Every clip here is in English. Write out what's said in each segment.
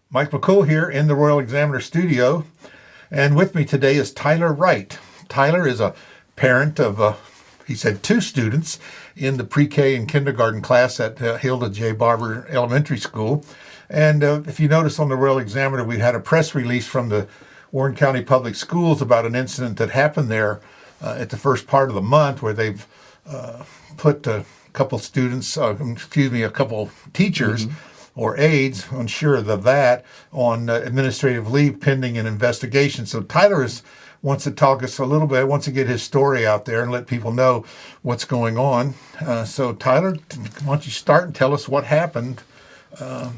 Mike McCool here in the Royal Examiner studio, and with me today is Tyler Wright. Tyler is a parent of, he said, two students in the pre-K and kindergarten class at Hilda J. Barbour Elementary School. And if you notice on the Royal Examiner, we had a press release from the Warren County Public Schools about an incident that happened there at the first part of the month where they've put a couple students, a couple teachers or aides, unsure of that, on administrative leave pending an investigation. So Tyler wants to talk us a little bit, wants to get his story out there and let people know what's going on. So Tyler, why don't you start and tell us what happened in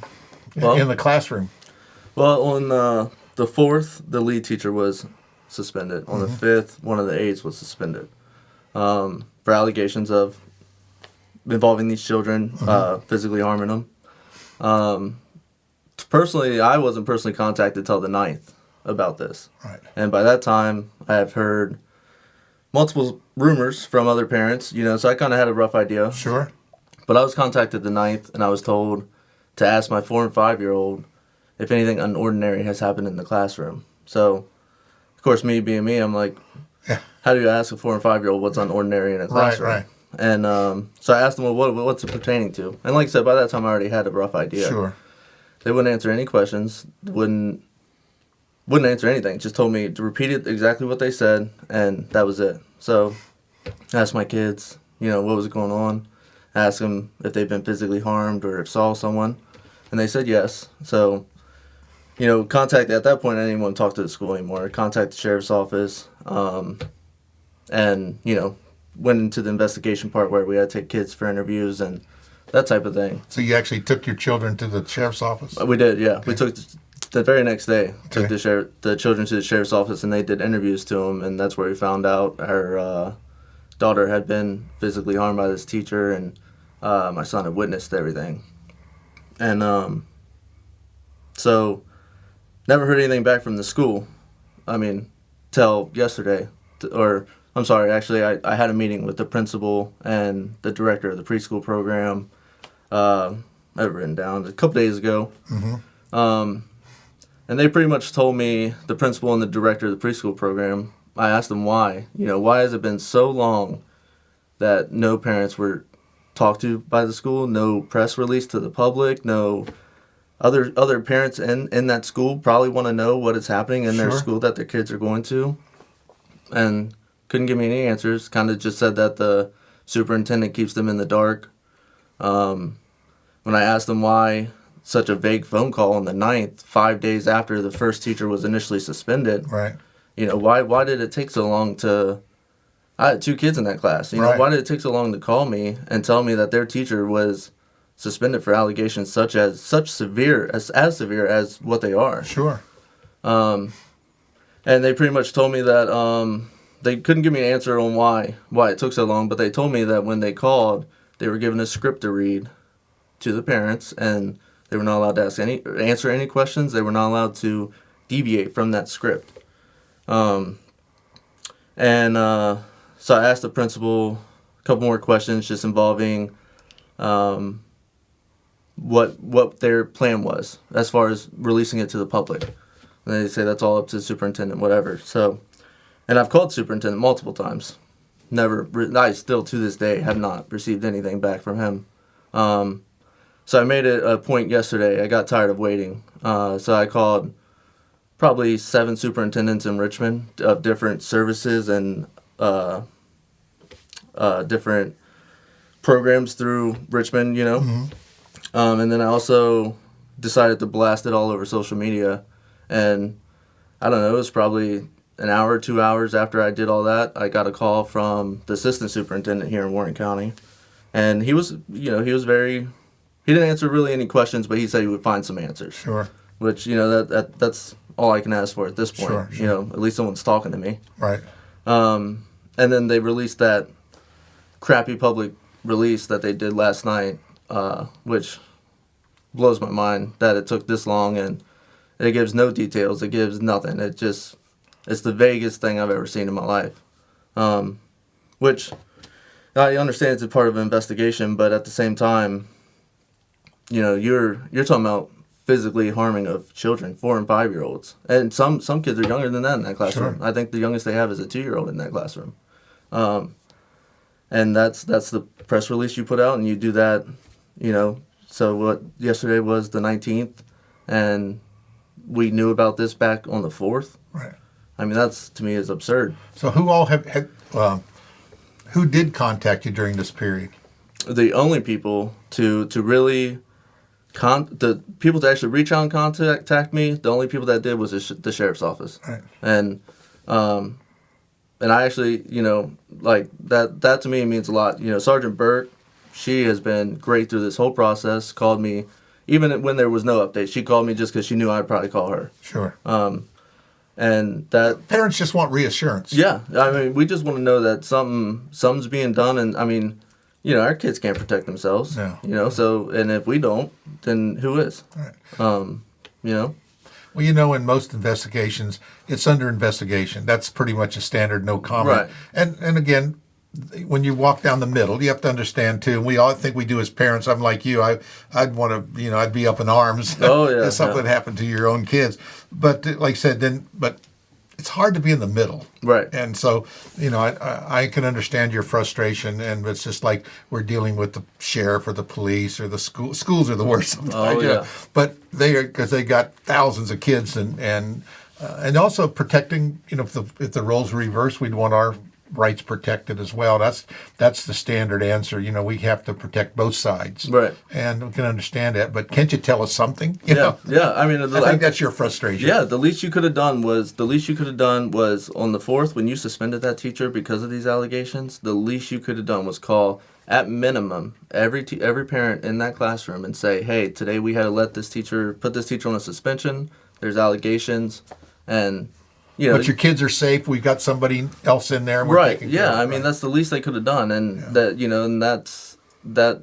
the classroom? Well, on the 4th, the lead teacher was suspended. On the 5th, one of the aides was suspended for allegations of involving these children, physically harming them. Personally, I wasn't personally contacted till the 9th about this. Right. And by that time, I have heard multiple rumors from other parents, so I kind of had a rough idea. Sure. But I was contacted the 9th, and I was told to ask my 4- and 5-year-old if anything unordinary has happened in the classroom. So, of course, me being me, I'm like, how do you ask a 4- and 5-year-old what's unordinary in a classroom? Right. And so I asked them, well, what's it pertaining to? And like I said, by that time, I already had a rough idea. Sure. They wouldn't answer any questions, wouldn't answer anything. Just told me to repeat it exactly what they said, and that was it. So I asked my kids, what was going on. I asked them if they've been physically harmed or saw someone, and they said yes. So, contact at that point, I didn't want to talk to the school anymore. I contacted the sheriff's office, and, went into the investigation part where we had to take kids for interviews and that type of thing. So you actually took your children to the sheriff's office? We did, yeah. Okay. We took the very next day, took the children to the sheriff's office, and they did interviews to them, and that's where we found out her daughter had been physically harmed by this teacher, and my son had witnessed everything. And so never heard anything back from the school, till yesterday, I'm sorry, actually, I had a meeting with the principal and the director of the preschool program, I have it written down, a couple days ago. And they pretty much told me, the principal and the director of the preschool program, I asked them why. Why has it been so long that no parents were talked to by the school, no press release to the public, no other parents in that school probably want to know what is happening in their school that their kids are going to. And couldn't give me any answers. Kind of just said that the superintendent keeps them in the dark. When I asked them why such a vague phone call on the 9th, 5 days after the first teacher was initially suspended, right? Why did it take so long to... I had 2 kids in that class. Why did it take so long to call me and tell me that their teacher was suspended for allegations such severe as what they are? Sure. And they pretty much told me that they couldn't give me an answer on why it took so long, but they told me that when they called, they were given a script to read to the parents, and they were not allowed to answer any questions. They were not allowed to deviate from that script. So I asked the principal a couple more questions just involving what their plan was as far as releasing it to the public. And they say that's all up to the superintendent, whatever. So, and I've called the superintendent multiple times. I still to this day have not received anything back from him. So I made it a point yesterday. I got tired of waiting. So I called probably 7 superintendents in Richmond of different services and different programs through Richmond, and then I also decided to blast it all over social media. And I don't know, it was probably an hour, 2 hours after I did all that, I got a call from the assistant superintendent here in Warren County. And he was, he didn't answer really any questions, but he said he would find some answers. Sure. Which, that's all I can ask for at this point. Sure. At least someone's talking to me. Right. And then they released that crappy public release that they did last night, which blows my mind that it took this long, and it gives no details. It gives nothing. It's the vaguest thing I've ever seen in my life. Which I understand it's a part of an investigation, but at the same time, you're talking about physically harming of children, 4 and 5-year-olds, and some kids are younger than that in that classroom. Sure. I think the youngest they have is a 2-year-old in that classroom, and that's the press release you put out, and you do that, you know. So what yesterday was the 19th, and we knew about this back on the 4th. Right. I mean, that's to me is absurd. So who all who did contact you during this period? The only people to really the people to actually reach out and contact me, the only people that did was the sheriff's office. Right. And I actually, you know, like that to me means a lot. You know, Sergeant Burke, she has been great through this whole process. Called me even when there was no update. She called me just because she knew I'd probably call her. Sure. And that Parents just want reassurance. yeah, I mean, we just want to know that something's being done, and I mean, you know, our kids can't protect themselves. No. You know, so and if we don't, then who is? Right. You know. Well, you know, in most investigations, it's under investigation. That's pretty much a standard no comment. Right. And again, when you walk down the middle, you have to understand too. And we all think we do as parents. I'm like you. I'd want to, you know, I'd be up in arms. Oh yeah. if something happened to your own kids. But like I said, but it's hard to be in the middle. Right. And so, you know, I can understand your frustration, and it's just like we're dealing with the sheriff or the police or the school. Schools are the worst sometimes. Oh, you know. yeah. But they are, because they got thousands of kids, and also protecting. You know, if the roles were reversed, we'd want our rights protected as well. That's the standard answer. You know, we have to protect both sides. Right. And we can understand that. But can't you tell us something? You Yeah. know? Yeah. I mean, I think that's your frustration. yeah. The least you could have done was on the 4th when you suspended that teacher because of these allegations. The least you could have done was call at minimum every parent in that classroom and say, hey, today we had to put this teacher on a suspension. There's allegations, and you know, But your kids are safe. We've got somebody else in there. And we're right. taking care Yeah. of it. I mean, that's the least they could have done, and that, you know, and that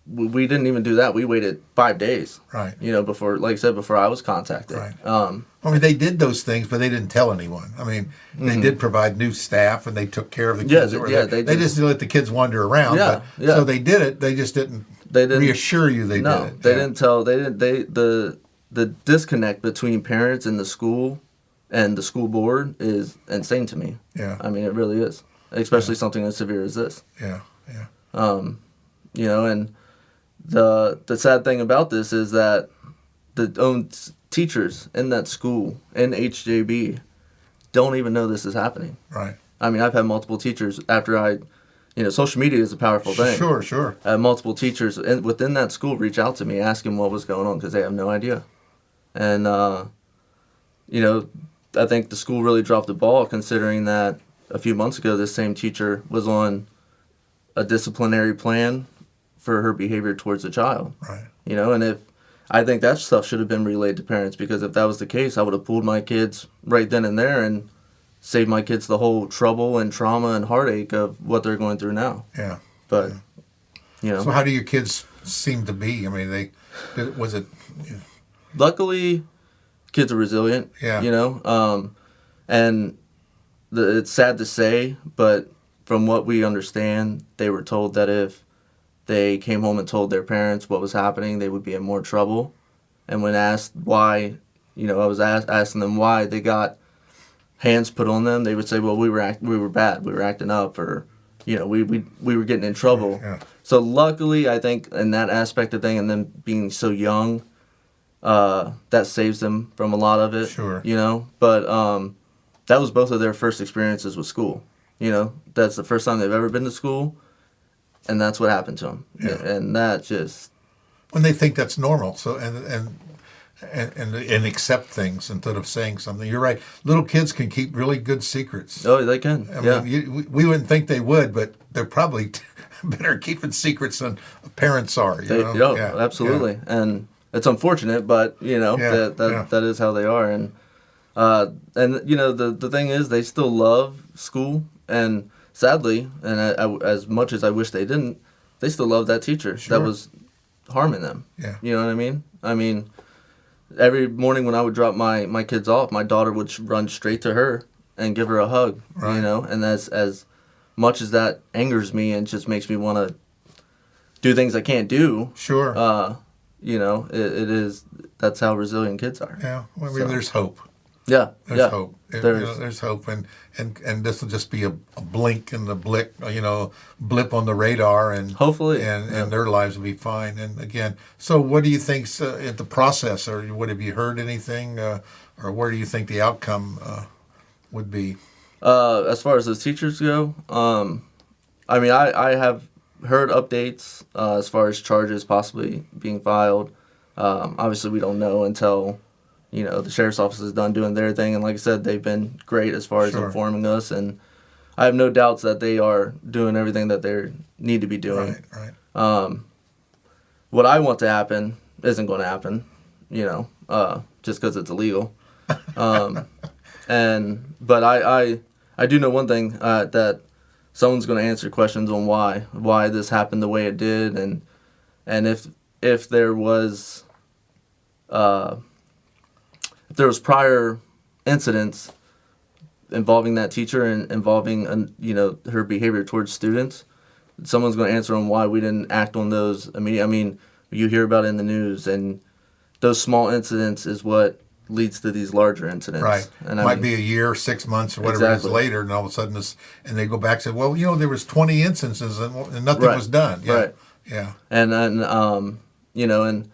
we didn't even do that. We waited 5 days. Right. You know, before, like I said, before I was contacted. Right. I I mean, they did those things, but they didn't tell anyone. I mean, they did provide new staff, and they took care of the kids. that were there. they They did. just didn't let the kids wander around. Yeah, But, yeah. So they did it. They just didn't, They didn't reassure you they no, did it. they Yeah. didn't tell. They didn't. The disconnect between parents and the school and the school board is insane to me. Yeah. I mean, it really is, especially something as severe as this. Yeah. Yeah. You know, and the sad thing about this is that the own teachers in that school in HJB don't even know this is happening. Right. I mean, I've had multiple teachers after you know, social media is a powerful thing. Sure. I had multiple teachers within that school reach out to me asking what was going on because they have no idea. And, you know, I think the school really dropped the ball considering that a few months ago this same teacher was on a disciplinary plan for her behavior towards a child. Right. You know, and I think that stuff should have been relayed to parents, because if that was the case, I would have pulled my kids right then and there and saved my kids the whole trouble and trauma and heartache of what they're going through now. Yeah. But, you know. So how do your kids seem to be? I mean, was it? Luckily, kids are resilient. Yeah. You know, and it's sad to say, but from what we understand, they were told that if they came home and told their parents what was happening, they would be in more trouble. And when asked why, you know, I was asking them why they got hands put on them, they would say, well, we were bad, we were acting up, or, you know, we were getting in trouble. Yeah. So luckily, I think in that aspect of thing, and them being so young, that saves them from a lot of it. Sure. You know, but that was both of their first experiences with school. You know, that's the first time they've ever been to school, and that's what happened to them. Yeah. And that just, When they think that's normal, so and accept things instead of saying something. You're right. Little kids can keep really good secrets. oh, they can. I Yeah. mean, we wouldn't think they would, but they're probably better at keeping secrets than parents are. You know? Oh, Yeah, absolutely. And it's unfortunate, but you know, Yeah, that is how they are. And you know, the thing is, they still love school, and sadly, and as much as I wish they didn't, they still love that teacher Sure. that was harming them. Yeah. You know what I mean? I mean, every morning when I would drop my kids off, my daughter would run straight to her and give her a hug. Right. You know, and as much as that angers me and just makes me want to do things I can't do. Sure. it is. That's how resilient kids are. Yeah, well, I mean, So, there's hope. yeah, There's yeah. hope. There's There's hope, and this will just be a blink in the blip on the radar, and hopefully, and their lives will be fine. And again, so what do you think's at the process, or what have you heard anything, or where do you think the outcome would be? As far as those teachers go, I mean, I have heard updates as far as charges possibly being filed. Obviously, we don't know until the sheriff's office is done doing their thing, and like I said, they've been great as far as Sure. informing us, and I have no doubts that they are doing everything that they need to be doing. Right. What I want to happen isn't going to happen, just because it's illegal. But I do know one thing, that someone's going to answer questions on why this happened the way it did, and if there was prior incidents involving that teacher and involving her behavior towards students, someone's going to answer on why we didn't act on those immediately. I mean, you hear about it in the news, and those small incidents is what leads to these larger incidents. Right. And Might be a year, 6 months, or whatever Exactly. it is later, and all of a sudden and they go back and say, well, there was 20 instances and nothing Right. was done. Yeah. Right. Yeah. And and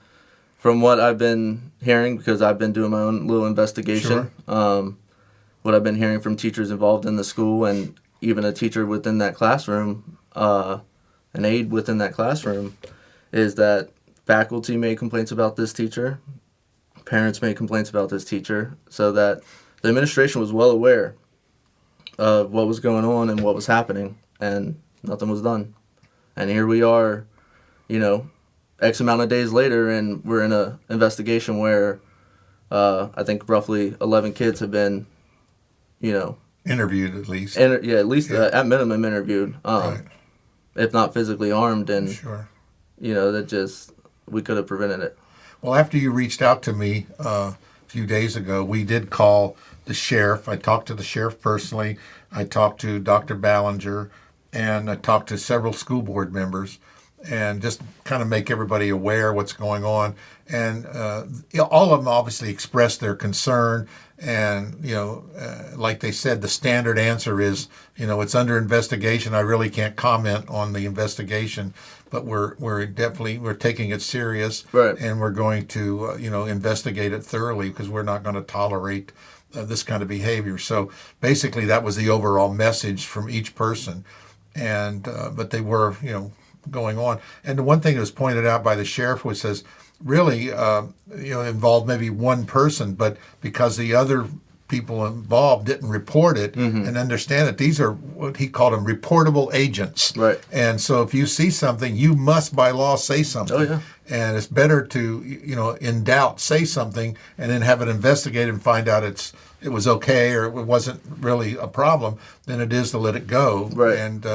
from what I've been hearing, because I've been doing my own little investigation, what I've been hearing from teachers involved in the school, and even a teacher within that classroom, an aide within that classroom, is that faculty made complaints about this teacher, parents made complaints about this teacher, so that the administration was well aware of what was going on and what was happening, and nothing was done. And here we are, X amount of days later, and we're in a investigation where I think roughly 11 kids have been, Interviewed at least. at least at minimum interviewed, Right. if not physically harmed, and Sure. that just we could have prevented it. Well, after you reached out to me a few days ago, we did call the sheriff. I talked to the sheriff personally. I talked to Dr. Ballinger, and I talked to several school board members, and just kind of make everybody aware what's going on. And all of them obviously expressed their concern. And, like they said, the standard answer is, it's under investigation. I really can't comment on the investigation, but we're definitely taking it serious. Right. And we're going to, investigate it thoroughly, because we're not going to tolerate this kind of behavior. So basically that was the overall message from each person. And, but they were, going on. And the one thing that was pointed out by the sheriff was, says, really, involved maybe one person, but because the other people involved didn't report it and understand that these are what he called them reportable agents. Right. And so if you see something, you must by law say something. Oh, yeah. And it's better to, in doubt, say something and then have it investigated and find out it was okay or it wasn't really a problem than it is to let it go. Right. And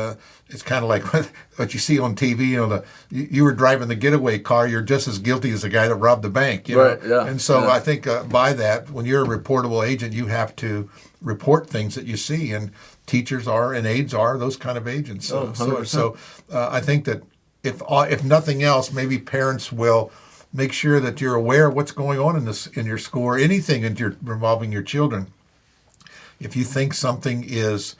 it's kind of like what you see on TV. You were driving the getaway car. You're just as guilty as the guy that robbed the bank. Right, yeah, And so yeah. I think by that, when you're a reportable agent, you have to report things that you see. And teachers are and aides are those kind of agents. So, 100%. I think that if nothing else, maybe parents will make sure that you're aware of what's going on in your school or anything involving your children. If you think something is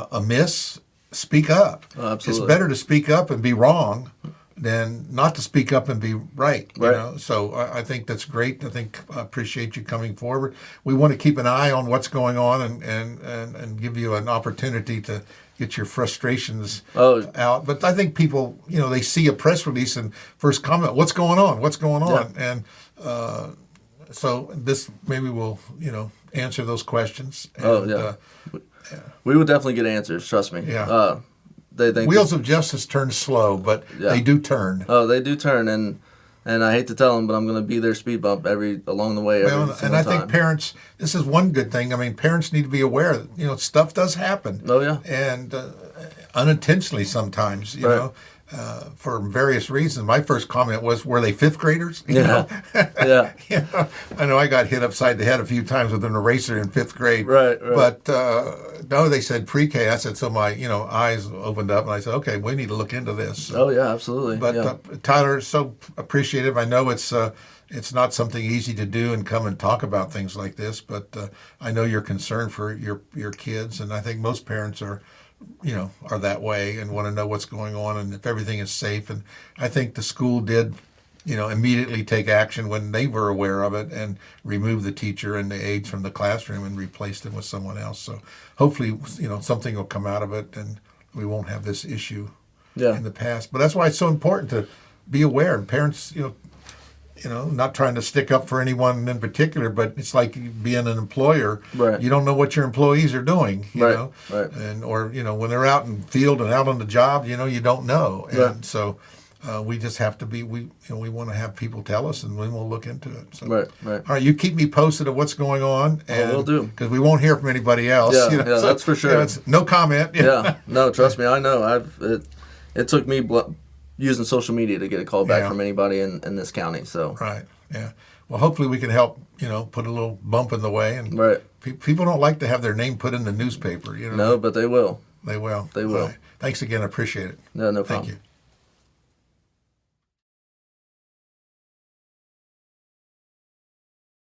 amiss, speak up. Oh, absolutely. It's better to speak up and be wrong than not to speak up and be right. Right. So I think that's great. I appreciate you coming forward. We want to keep an eye on what's going on and give you an opportunity to get your frustrations out. But I think people, they see a press release and first comment, what's going on? What's going on? Yeah. And so this maybe will, answer those questions. We will definitely get answers, trust me. Yeah. They think Wheels of justice turn slow, but they do turn. Oh, they do turn, and I hate to tell them, but I'm going to be their speed bump along the way. And I think parents, this is one good thing. I mean, parents need to be aware that, stuff does happen. Oh, yeah. And unintentionally sometimes, Right. for various reasons. My first comment was, were they fifth graders? Yeah. I know I got hit upside the head a few times with an eraser in fifth grade. Right. But no, they said pre-K. I said, so my eyes opened up, and I said, okay, we need to look into this. Oh yeah, absolutely. But Tyler, so appreciative. I know it's not something easy to do and come and talk about things like this, but I know you're concerned for your kids, and I think most parents are that way and want to know what's going on and if everything is safe. And I think the school did, immediately take action when they were aware of it and remove the teacher and the aides from the classroom and replaced them with someone else. So hopefully, something will come out of it and we won't have this issue in the past. But that's why it's so important to be aware, and parents, not trying to stick up for anyone in particular, but it's like being an employer. Right. You don't know what your employees are doing, Right. and or when they're out in the field and out on the job, you don't know, and so we just have to be. We want to have people tell us, and then we'll look into it. So. Right. All right, you keep me posted of what's going on, and will do, because we won't hear from anybody else. Yeah, so, that's for sure. It's no comment. Yeah, no, trust me, I know. It took me using social media to get a call back from anybody in this county. So right, yeah. Well, hopefully we can help. Put a little bump in the way, and right. People don't like to have their name put in the newspaper. No, but they will. They will. They will. Right. Thanks again. I appreciate it. No problem. Thank you.